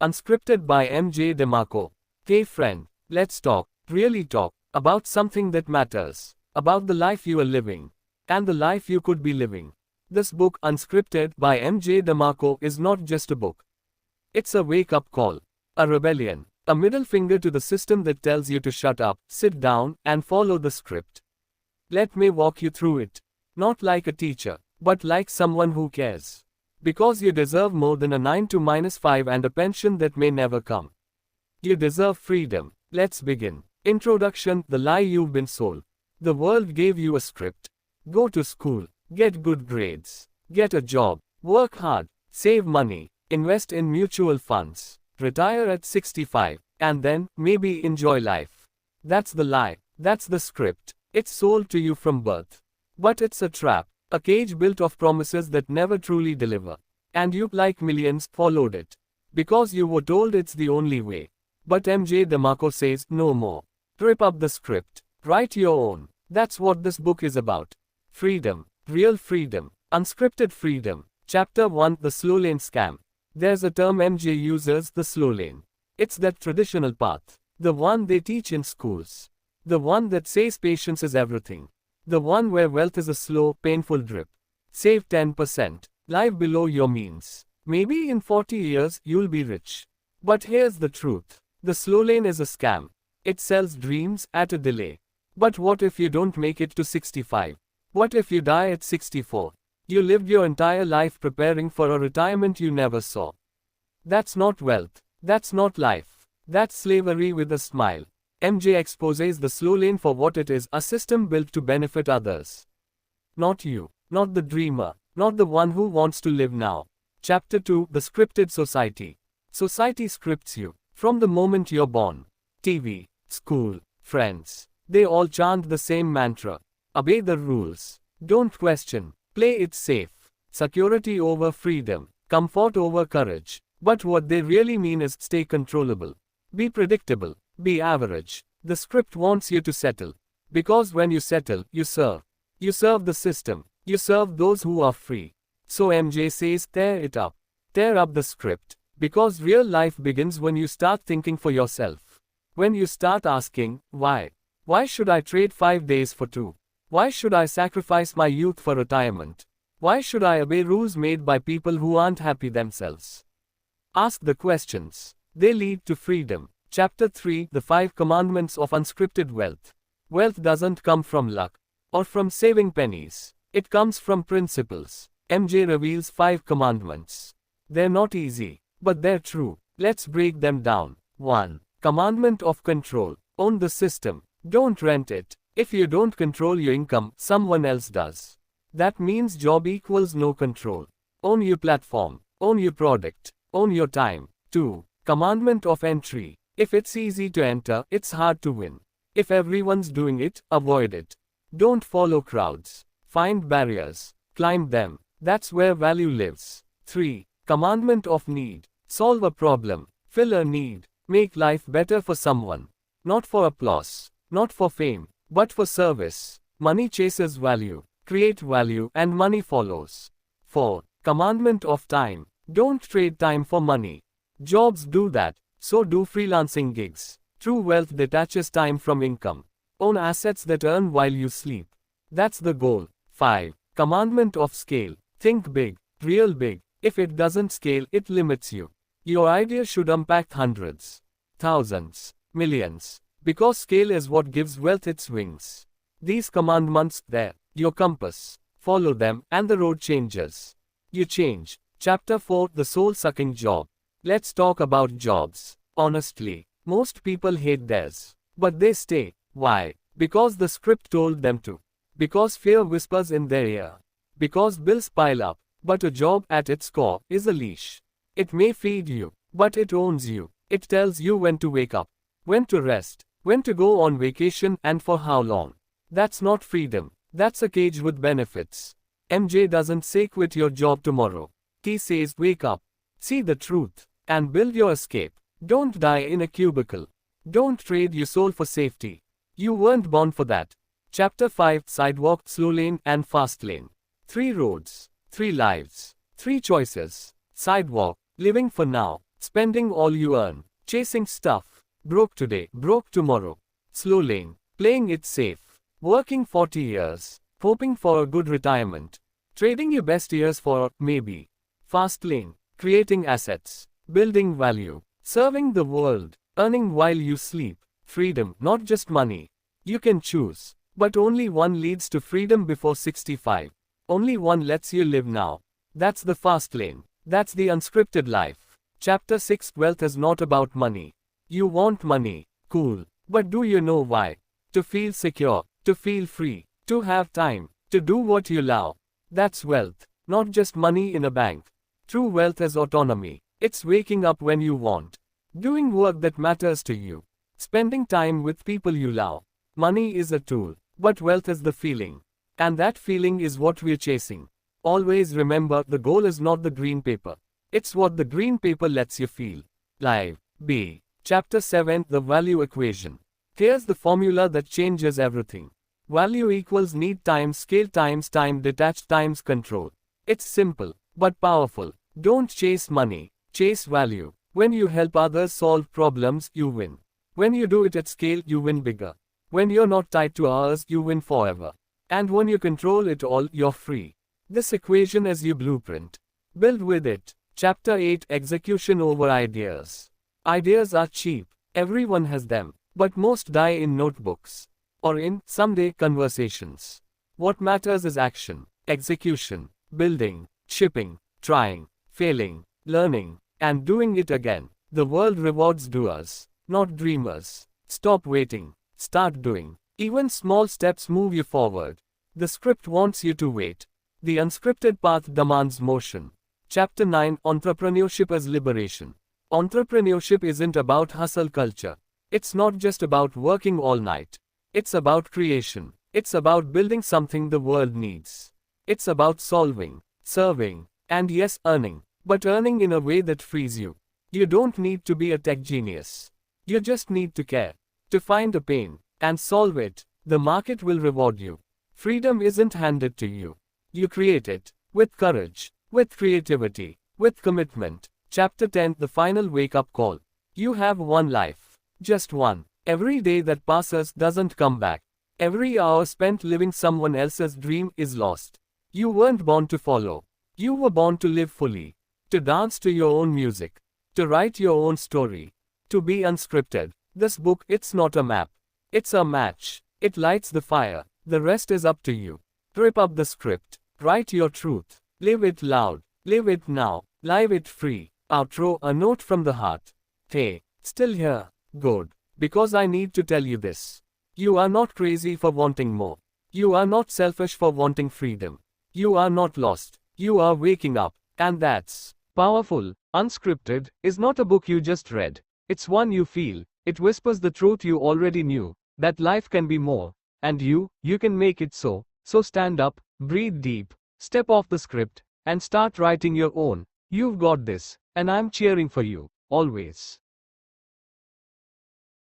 Unscripted by MJ DeMarco. Hey friend, let's talk, really talk, about something that matters, about the life you are living, and the life you could be living. This book, Unscripted by MJ DeMarco, is not just a book. It's a wake-up call, a rebellion, a middle finger to the system that tells you to shut up, sit down, and follow the script. Let me walk you through it. Not like a teacher, but like someone who cares. Because you deserve more than a 9 to -5 and a pension that may never come. You deserve freedom. Let's begin. Introduction: the lie you've been sold. The world gave you a script. Go to school, get good grades, get a job, work hard, save money, invest in mutual funds, retire at 65, and then, maybe enjoy life. That's the lie. That's the script. It's sold to you from birth. But it's a trap. A cage built of promises that never truly deliver. And you, like millions, followed it. Because you were told it's the only way. But MJ DeMarco says, no more. Rip up the script. Write your own. That's what this book is about. Freedom. Real freedom. Unscripted freedom. Chapter 1: The Slowlane Scam. There's a term MJ uses, the Slowlane. It's that traditional path. The one they teach in schools. The one that says patience is everything. The one where wealth is a slow, painful drip. Save 10%. Live below your means. Maybe in 40 years, you'll be rich. But here's the truth. The Slowlane is a scam. It sells dreams at a delay. But what if you don't make it to 65? What if you die at 64? You lived your entire life preparing for a retirement you never saw. That's not wealth. That's not life. That's slavery with a smile. MJ exposes the Slowlane for what it is, a system built to benefit others. Not you. Not the dreamer. Not the one who wants to live now. Chapter 2: The Scripted Society. Society scripts you. From the moment you're born. TV, school, friends. They all chant the same mantra. Obey the rules. Don't question. Play it safe. Security over freedom. Comfort over courage. But what they really mean is stay controllable. Be predictable. Be average. The script wants you to settle. Because when you settle, you serve. You serve the system. You serve those who are free. So MJ says, tear it up. Tear up the script. Because real life begins when you start thinking for yourself. When you start asking, why? Why should I trade 5 days for 2? Why should I sacrifice my youth for retirement? Why should I obey rules made by people who aren't happy themselves? Ask the questions. They lead to freedom. Chapter 3: The 5 Commandments of Unscripted Wealth. Wealth doesn't come from luck. Or from saving pennies. It comes from principles. MJ reveals 5 commandments. They're not easy. But they're true. Let's break them down. 1. Commandment of control. Own the system. Don't rent it. If you don't control your income, someone else does. That means job equals no control. Own your platform. Own your product. Own your time. 2. Commandment of entry. If it's easy to enter, it's hard to win. If everyone's doing it, avoid it. Don't follow crowds. Find barriers. Climb them. That's where value lives. 3. Commandment of need. Solve a problem. Fill a need. Make life better for someone. Not for applause. Not for fame. But for service. Money chases value. Create value and money follows. 4. Commandment of time. Don't trade time for money. Jobs do that. So do freelancing gigs. True wealth detaches time from income. Own assets that earn while you sleep. That's the goal. 5. Commandment of scale. Think big. Real big. If it doesn't scale, it limits you. Your idea should impact hundreds. Thousands. Millions. Because scale is what gives wealth its wings. These commandments, they're your compass. Follow them, and the road changes. You change. Chapter 4: The Soul-Sucking Job. Let's talk about jobs. Honestly, most people hate theirs. But they stay. Why? Because the script told them to. Because fear whispers in their ear. Because bills pile up. But a job, at its core, is a leash. It may feed you, but it owns you. It tells you when to wake up, when to rest, when to go on vacation, and for how long. That's not freedom. That's a cage with benefits. MJ doesn't say quit your job tomorrow. He says wake up. See the truth. And build your escape. Don't die in a cubicle. Don't trade your soul for safety. You weren't born for that. Chapter 5: Sidewalk, Slowlane, and Fastlane. 3 roads. 3 lives. 3 choices. Sidewalk. Living for now. Spending all you earn. Chasing stuff. Broke today, broke tomorrow. Slowlane. Playing it safe. Working 40 years. Hoping for a good retirement. Trading your best years for, maybe. Fast lane. Creating assets. Building value. Serving the world. Earning while you sleep. Freedom, not just money. You can choose. But only one leads to freedom before 65. Only one lets you live now. That's the fast lane. That's the unscripted life. Chapter 6. Wealth is not about money. You want money. Cool. But do you know why? To feel secure. To feel free. To have time. To do what you love. That's wealth. Not just money in a bank. True wealth is autonomy. It's waking up when you want. Doing work that matters to you. Spending time with people you love. Money is a tool. But wealth is the feeling. And that feeling is what we're chasing. Always remember, the goal is not the green paper. It's what the green paper lets you feel. Live. B. Chapter 7. The Value Equation. Here's the formula that changes everything. Value equals need times scale times time detached times control. It's simple, but powerful. Don't chase money. Chase value. When you help others solve problems, you win. When you do it at scale, you win bigger. When you're not tied to hours, you win forever. And when you control it all, you're free. This equation is your blueprint. Build with it. Chapter 8. Execution over ideas. Ideas are cheap. Everyone has them. But most die in notebooks. Or in someday conversations. What matters is action, execution, building, shipping, trying, failing, learning, and doing it again. The world rewards doers, not dreamers. Stop waiting. Start doing. Even small steps move you forward. The script wants you to wait. The unscripted path demands motion. Chapter 9. Entrepreneurship as liberation. Entrepreneurship isn't about hustle culture. It's not just about working all night. It's about creation. It's about building something the world needs. It's about solving, serving, and yes, earning. But earning in a way that frees you. You don't need to be a tech genius. You just need to care. To find a pain and solve it. The market will reward you. Freedom isn't handed to you. You create it. With courage. With creativity. With commitment. Chapter 10. The final wake-up call. You have one life. Just one. Every day that passes doesn't come back. Every hour spent living someone else's dream is lost. You weren't born to follow. You were born to live fully. To dance to your own music. To write your own story. To be unscripted. This book, it's not a map. It's a match. It lights the fire. The rest is up to you. Rip up the script. Write your truth. Live it loud. Live it now. Live it free. Outro. A note from the heart. Hey, still here? Good. Because I need to tell you this. You are not crazy for wanting more. You are not selfish for wanting freedom. You are not lost. You are waking up. And that's powerful. Unscripted is not a book you just read. It's one you feel. It whispers the truth you already knew. That life can be more. And you can make it so. So stand up, breathe deep, step off the script, and start writing your own. You've got this. And I'm cheering for you. Always.